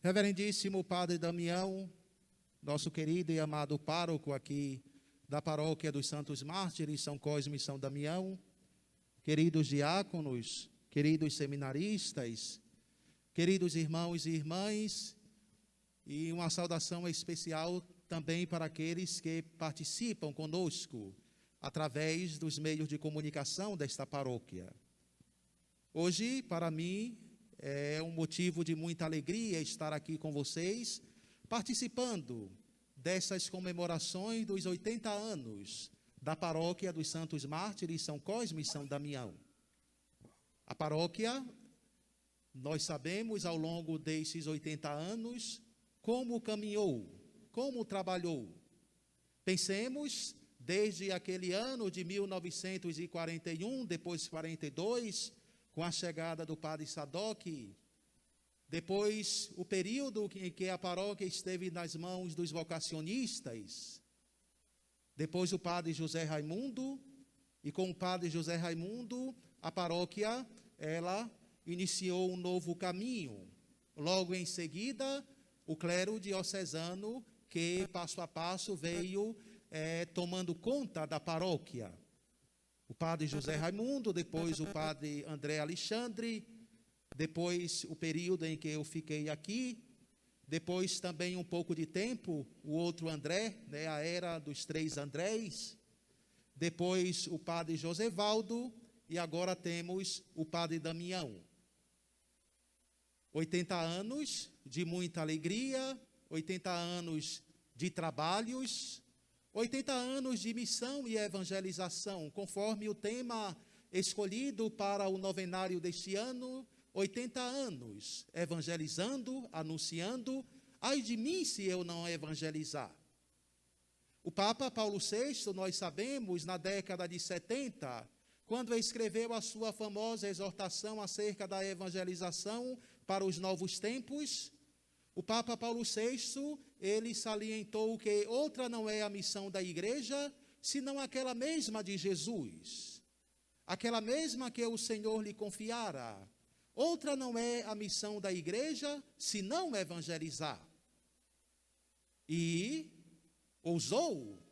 Reverendíssimo Padre Damião, nosso querido e amado pároco aqui da paróquia dos Santos Mártires, São Cosme e São Damião, queridos diáconos, queridos seminaristas, queridos irmãos e irmãs, e uma saudação especial também para aqueles que participam conosco através dos meios de comunicação desta paróquia. Hoje, para mim, é um motivo de muita alegria estar aqui com vocês, participando dessas comemorações dos 80 anos da paróquia dos Santos Mártires, São Cosme e São Damião. A paróquia, nós sabemos ao longo desses 80 anos, como caminhou, como trabalhou. Pensemos, desde aquele ano de 1941, depois 42, com a chegada do padre Sadoc, depois o período em que a paróquia esteve nas mãos dos vocacionistas, depois o padre José Raimundo, e com o padre José Raimundo, a paróquia, ela iniciou um novo caminho. Logo em seguida, o clero diocesano, que passo a passo veio tomando conta da paróquia. O padre José Raimundo, depois o padre André Alexandre, depois o período em que eu fiquei aqui, depois também um pouco de tempo, o outro André, a era dos 3 Andrés, depois o padre Josevaldo, e agora temos o padre Damião. 80 anos de muita alegria, 80 anos de trabalhos, 80 anos de missão e evangelização, conforme o tema escolhido para o novenário deste ano, 80 anos evangelizando, anunciando, ai de mim se eu não evangelizar. O Papa Paulo VI, nós sabemos, na década de 70, quando escreveu a sua famosa exortação acerca da evangelização para os novos tempos, o Papa Paulo VI, ele salientou que outra não é a missão da igreja, senão aquela mesma de Jesus, aquela mesma que o Senhor lhe confiara. Outra não é a missão da igreja, senão evangelizar. E ousou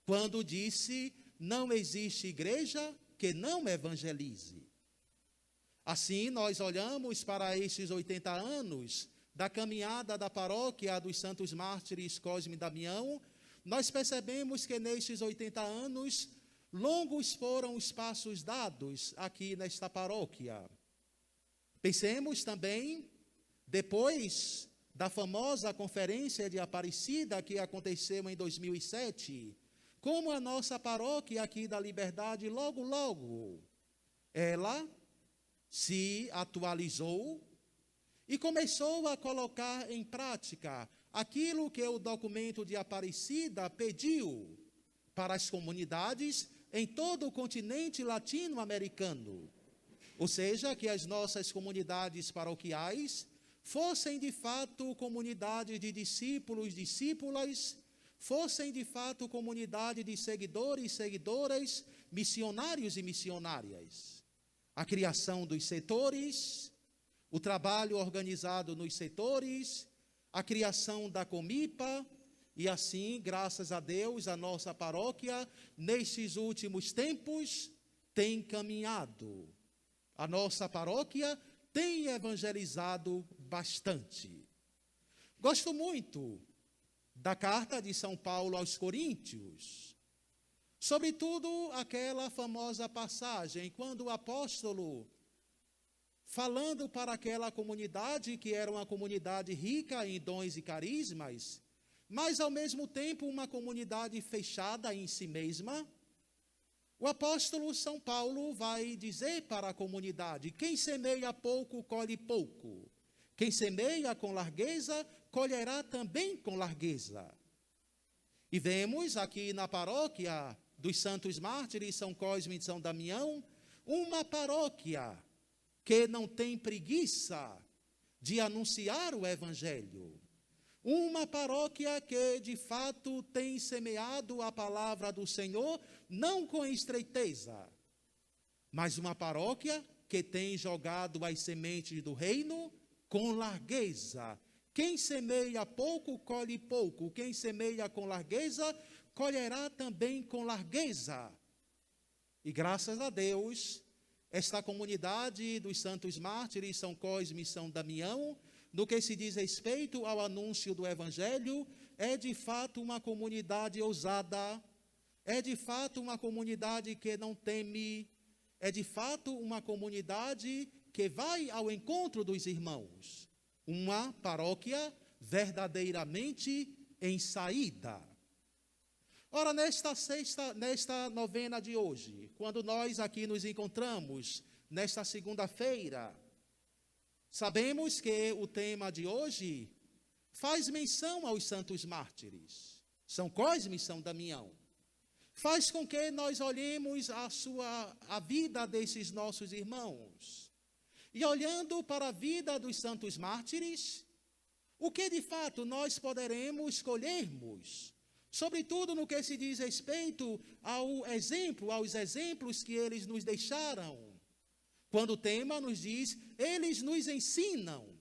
quando disse, não existe igreja que não evangelize. Assim, nós olhamos para estes 80 anos da caminhada da paróquia dos Santos Mártires Cosme e Damião, nós percebemos que nestes 80 anos, longos foram os passos dados aqui nesta paróquia. Pensemos também, depois da famosa conferência de Aparecida que aconteceu em 2007, como a nossa paróquia aqui da Liberdade, logo, ela se atualizou e começou a colocar em prática aquilo que o documento de Aparecida pediu para as comunidades em todo o continente latino-americano. Ou seja, que as nossas comunidades paroquiais fossem de fato comunidade de discípulos, discípulas, fossem de fato comunidade de seguidores, seguidoras, missionários e missionárias. A criação dos setores, o trabalho organizado nos setores, a criação da Comipa, e assim, graças a Deus, a nossa paróquia, nestes últimos tempos, tem caminhado. A nossa paróquia tem evangelizado bastante. Gosto muito da carta de São Paulo aos Coríntios, sobretudo aquela famosa passagem, quando o apóstolo, falando para aquela comunidade, que era uma comunidade rica em dons e carismas, mas ao mesmo tempo uma comunidade fechada em si mesma, o apóstolo São Paulo vai dizer para a comunidade, quem semeia pouco, colhe pouco. Quem semeia com largueza, colherá também com largueza. E vemos aqui na paróquia dos Santos Mártires, São Cosme e São Damião, uma paróquia que não tem preguiça de anunciar o Evangelho. Uma paróquia que, de fato, tem semeado a palavra do Senhor, não com estreiteza, mas uma paróquia que tem jogado as sementes do reino com largueza, Quem semeia pouco, colhe pouco. Quem semeia com largueza, colherá também com largueza. E graças a Deus, esta comunidade dos santos mártires, São Cosme e São Damião, no que se diz respeito ao anúncio do Evangelho, é de fato uma comunidade ousada, é de fato uma comunidade que não teme, é de fato uma comunidade que vai ao encontro dos irmãos. Uma paróquia verdadeiramente em saída. Ora, nesta novena de hoje, quando nós aqui nos encontramos, nesta segunda-feira, sabemos que o tema de hoje faz menção aos santos mártires, São Cosme e São Damião. Faz com que nós olhemos a vida desses nossos irmãos. E olhando para a vida dos santos mártires, o que de fato nós poderemos colhermos? Sobretudo no que se diz respeito aos exemplos que eles nos deixaram. Quando o tema nos diz, eles nos ensinam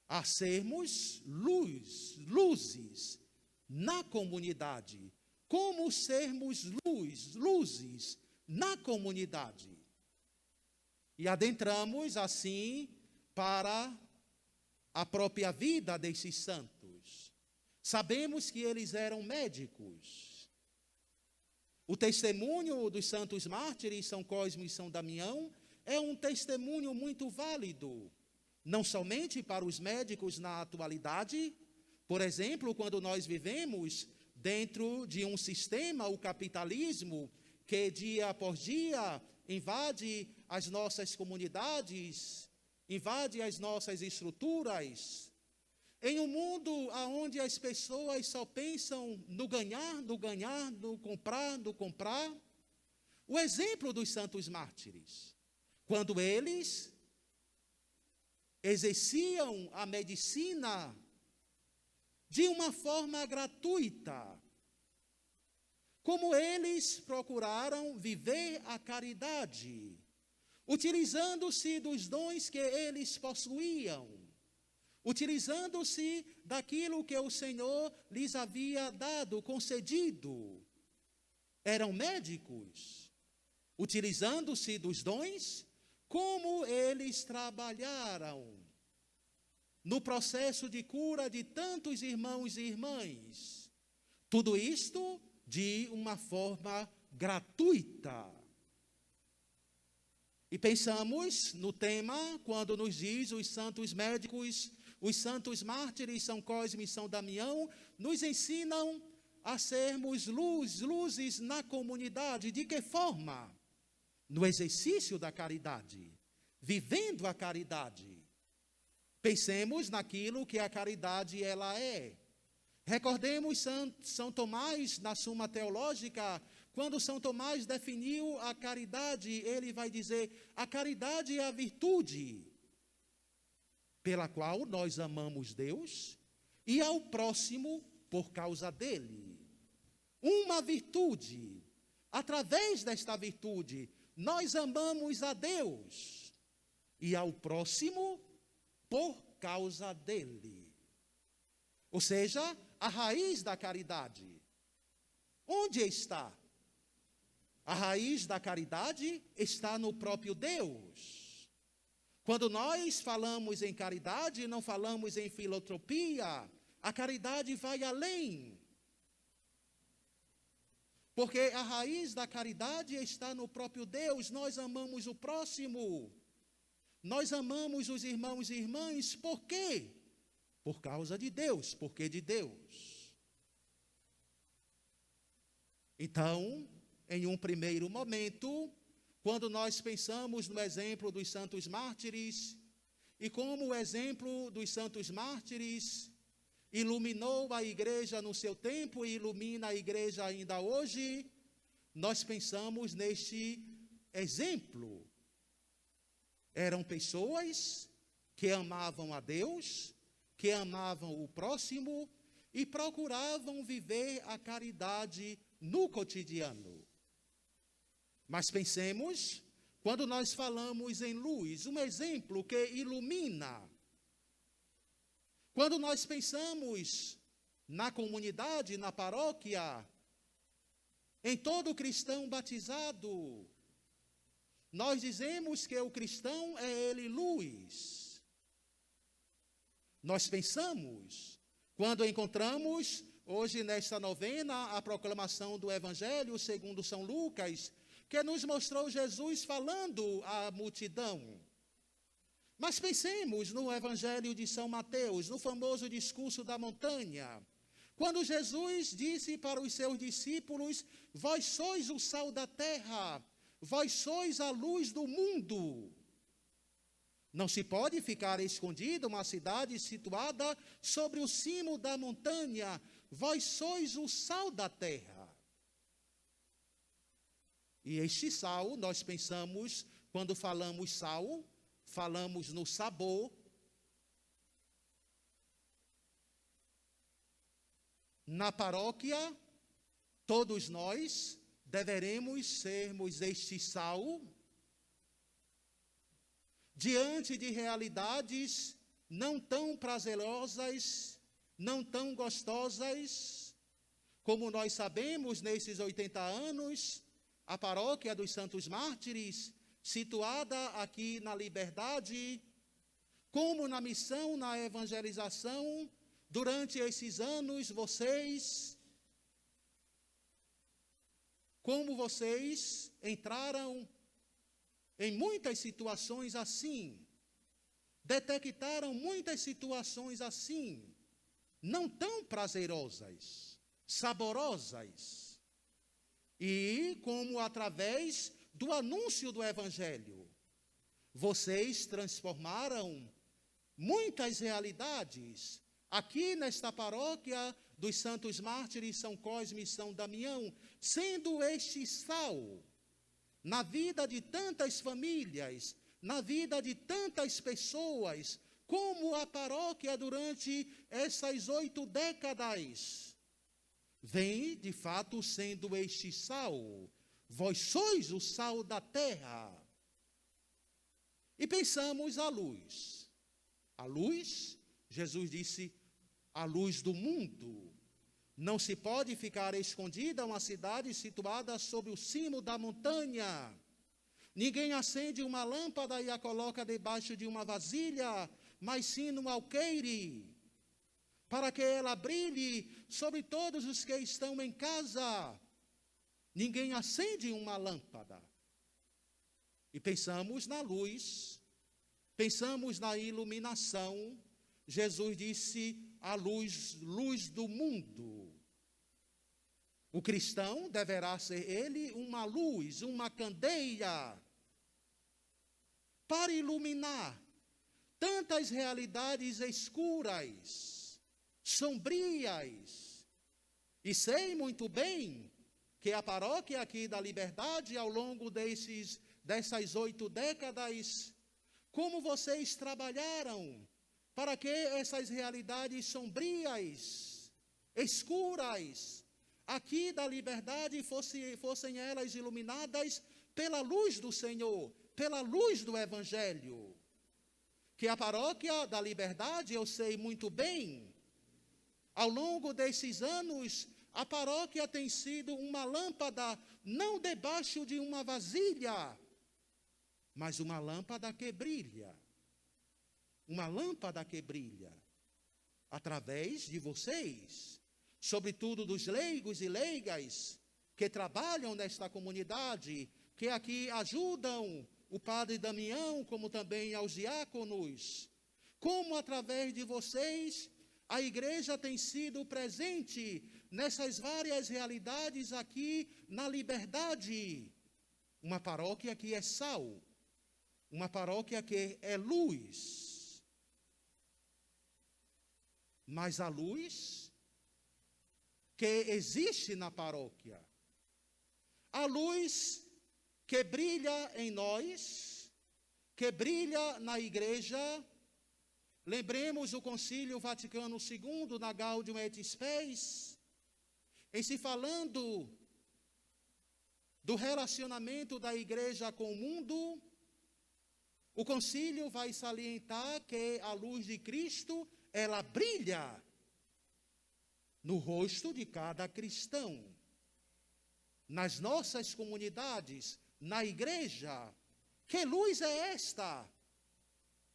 a sermos luzes na comunidade. Como sermos luzes na comunidade. E adentramos assim para a própria vida desses santos. Sabemos que eles eram médicos. O testemunho dos santos mártires, São Cosme e São Damião, é um testemunho muito válido, não somente para os médicos na atualidade. Por exemplo, quando nós vivemos dentro de um sistema, o capitalismo, que dia após dia invade as nossas comunidades, invade as nossas estruturas. Em um mundo onde as pessoas só pensam no ganhar, no comprar, o exemplo dos santos mártires, quando eles exerciam a medicina de uma forma gratuita, como eles procuraram viver a caridade, utilizando-se dos dons que eles possuíam, utilizando-se daquilo que o Senhor lhes havia dado, concedido. Eram médicos, utilizando-se dos dons, como eles trabalharam no processo de cura de tantos irmãos e irmãs. Tudo isto de uma forma gratuita. E pensamos no tema, quando nos diz os santos médicos, os santos mártires, São Cosme e São Damião, nos ensinam a sermos luzes na comunidade. De que forma? No exercício da caridade, vivendo a caridade. Pensemos naquilo que a caridade ela é. Recordemos São Tomás, na Suma Teológica, quando São Tomás definiu a caridade, ele vai dizer, a caridade é a virtude pela qual nós amamos Deus e ao próximo por causa dele. Uma virtude. Através desta virtude, nós amamos a Deus e ao próximo por causa dele. Ou seja, a raiz da caridade. Onde está? A raiz da caridade está no próprio Deus. Quando nós falamos em caridade, não falamos em filantropia. A caridade vai além. Porque a raiz da caridade está no próprio Deus. Nós amamos o próximo. Nós amamos os irmãos e irmãs. Por quê? Por causa de Deus. Porque de Deus. Então, em um primeiro momento, quando nós pensamos no exemplo dos santos mártires, e como o exemplo dos santos mártires iluminou a igreja no seu tempo e ilumina a igreja ainda hoje, nós pensamos neste exemplo. Eram pessoas que amavam a Deus, que amavam o próximo e procuravam viver a caridade no cotidiano. Mas pensemos, quando nós falamos em luz, um exemplo que ilumina. Quando nós pensamos na comunidade, na paróquia, em todo cristão batizado, nós dizemos que o cristão é ele luz. Nós pensamos, quando encontramos, hoje nesta novena, a proclamação do Evangelho segundo São Lucas, que nos mostrou Jesus falando à multidão. Mas pensemos no Evangelho de São Mateus, no famoso discurso da montanha, quando Jesus disse para os seus discípulos: vós sois o sal da terra, vós sois a luz do mundo. Não se pode ficar escondida uma cidade situada sobre o cimo da montanha, vós sois o sal da terra. E este sal, nós pensamos, quando falamos sal, falamos no sabor. Na paróquia, todos nós deveremos sermos este sal diante de realidades não tão prazerosas, não tão gostosas, como nós sabemos nesses 80 anos, a paróquia dos Santos Mártires, situada aqui na Liberdade, como na missão, na evangelização, durante esses anos, como vocês entraram em muitas situações assim, detectaram muitas situações assim, não tão prazerosas, saborosas, e como através do anúncio do Evangelho, vocês transformaram muitas realidades. Aqui nesta paróquia dos Santos Mártires, São Cosme e São Damião, sendo este sal na vida de tantas famílias, na vida de tantas pessoas, como a paróquia durante essas 8 décadas, vem de fato sendo este sal. Vós sois o sal da terra. E pensamos a luz. A luz, Jesus disse, a luz do mundo. Não se pode ficar escondida uma cidade situada sobre o cimo da montanha. Ninguém acende uma lâmpada e a coloca debaixo de uma vasilha, mas sim num alqueire, para que ela brilhe sobre todos os que estão em casa. Ninguém acende uma lâmpada. E pensamos na luz, pensamos na iluminação. Jesus disse, a luz do mundo. O cristão deverá ser ele uma luz, uma candeia, para iluminar tantas realidades escuras, sombrias. E sei muito bem que a paróquia aqui da Liberdade, ao longo dessas 8 décadas, como vocês trabalharam para que essas realidades sombrias, escuras, aqui da Liberdade, fossem elas iluminadas pela luz do Senhor, pela luz do Evangelho. Que a paróquia da Liberdade, eu sei muito bem, ao longo desses anos, a paróquia tem sido uma lâmpada, não debaixo de uma vasilha, mas uma lâmpada que brilha. Uma lâmpada que brilha através de vocês, sobretudo dos leigos e leigas que trabalham nesta comunidade, que aqui ajudam o padre Damião, como também aos diáconos. Como através de vocês a igreja tem sido presente nessas várias realidades aqui na Liberdade. Uma paróquia que é sal, uma paróquia que é luz. Mas a luz que existe na paróquia, a luz que brilha em nós, que brilha na igreja. Lembremos o Concílio Vaticano II, na Gaudium et Spes, em se falando do relacionamento da igreja com o mundo, o concílio vai salientar que a luz de Cristo, ela brilha no rosto de cada cristão, nas nossas comunidades, na igreja. Que luz é esta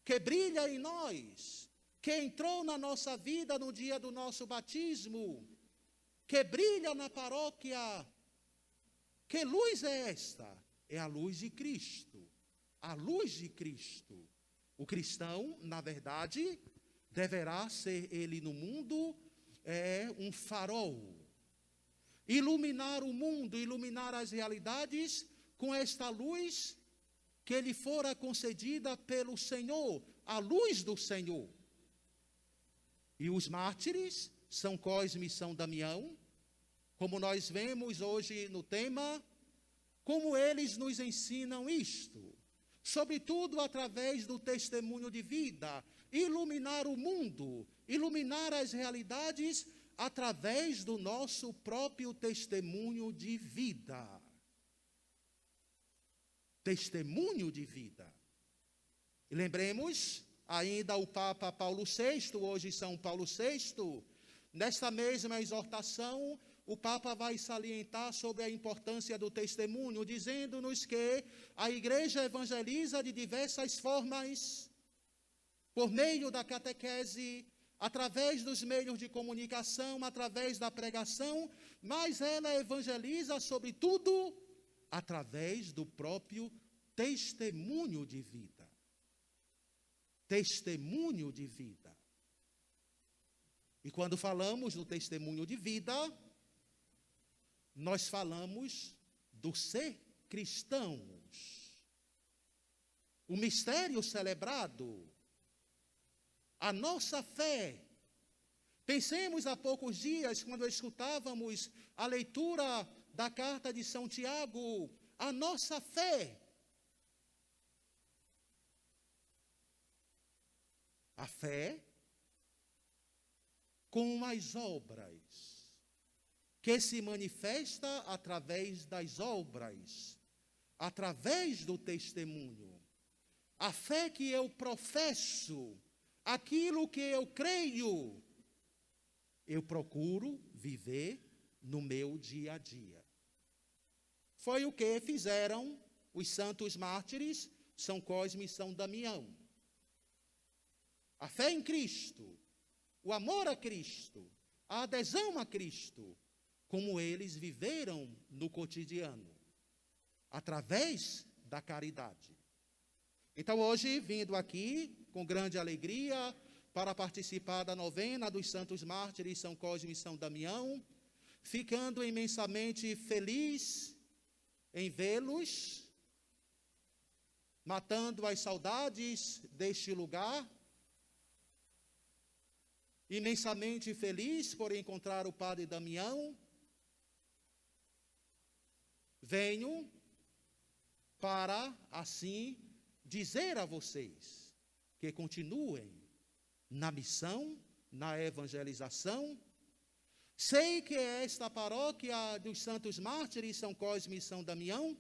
que brilha em nós, que entrou na nossa vida no dia do nosso batismo, que brilha na paróquia? Que luz é esta? É a luz de Cristo. A luz de Cristo. O cristão, na verdade, deverá ser ele no mundo um farol. Iluminar o mundo, iluminar as realidades com esta luz que lhe fora concedida pelo Senhor, a luz do Senhor. E os mártires, São Cosme e São Damião, como nós vemos hoje no tema, como eles nos ensinam isto, sobretudo através do testemunho de vida, iluminar o mundo, iluminar as realidades através do nosso próprio testemunho de vida. Testemunho de vida. E lembremos ainda o Papa Paulo VI, hoje São Paulo VI, nesta mesma exortação, o Papa vai salientar sobre a importância do testemunho, dizendo-nos que a igreja evangeliza de diversas formas, por meio da catequese, através dos meios de comunicação, através da pregação, mas ela evangeliza, sobretudo, através do próprio testemunho de vida. Testemunho de vida. E quando falamos do testemunho de vida, nós falamos do ser cristãos. O mistério celebrado, a nossa fé. Pensemos há poucos dias, quando escutávamos a leitura da carta de São Tiago, a nossa fé. A fé com as obras, que se manifesta através das obras, através do testemunho. A fé que eu professo, aquilo que eu creio, eu procuro viver no meu dia a dia. Foi o que fizeram os santos mártires, São Cosme e São Damião. A fé em Cristo, o amor a Cristo, a adesão a Cristo, como eles viveram no cotidiano, através da caridade. Então hoje, vindo aqui, com grande alegria, para participar da novena dos santos mártires São Cosme e São Damião, ficando imensamente feliz em vê-los, matando as saudades deste lugar, imensamente feliz por encontrar o Padre Damião. Venho para, assim, dizer a vocês que continuem na missão, na evangelização. Sei que esta paróquia dos santos mártires São Cosme e São Damião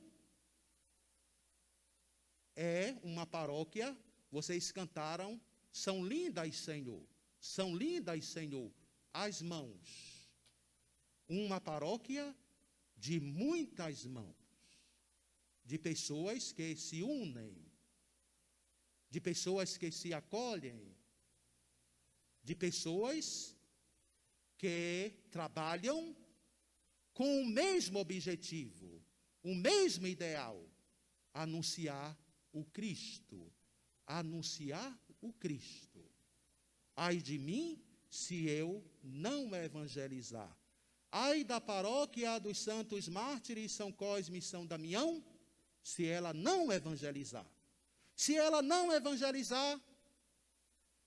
é uma paróquia, vocês cantaram, são lindas, Senhor. São lindas, Senhor, as mãos. Uma paróquia de muitas mãos, de pessoas que se unem, de pessoas que se acolhem, de pessoas que trabalham com o mesmo objetivo, o mesmo ideal, anunciar o Cristo, anunciar o Cristo. Ai de mim, se eu não evangelizar. Ai da paróquia dos santos mártires São Cosme e São Damião, se ela não evangelizar. Se ela não evangelizar,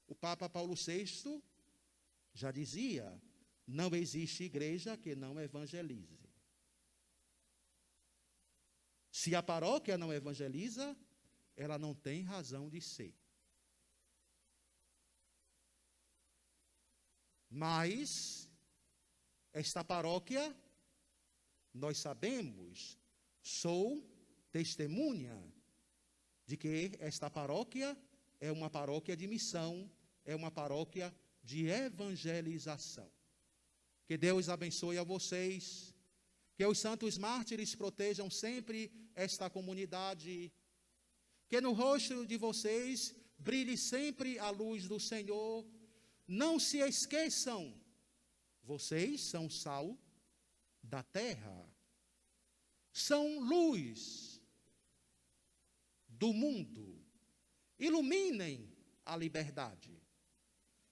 o Papa Paulo VI já dizia, não existe igreja que não evangelize. Se a paróquia não evangeliza, ela não tem razão de ser. Mas esta paróquia, nós sabemos, sou testemunha de que esta paróquia é uma paróquia de missão, é uma paróquia de evangelização. Que Deus abençoe a vocês, que os santos mártires protejam sempre esta comunidade, que no rosto de vocês brilhe sempre a luz do Senhor. Não se esqueçam, vocês são sal da terra, são luz do mundo. Iluminem a liberdade,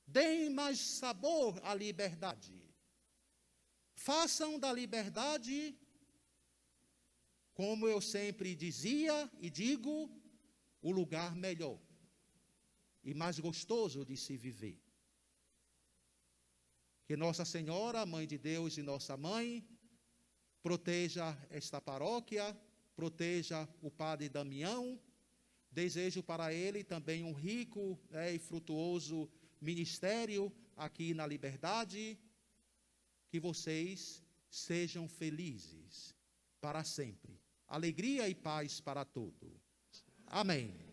deem mais sabor à liberdade, façam da liberdade, como eu sempre dizia e digo, o lugar melhor e mais gostoso de se viver. Que Nossa Senhora, Mãe de Deus e nossa Mãe, proteja esta paróquia, proteja o Padre Damião. Desejo para ele também um rico e frutuoso ministério aqui na Liberdade. Que vocês sejam felizes para sempre. Alegria e paz para todos. Amém.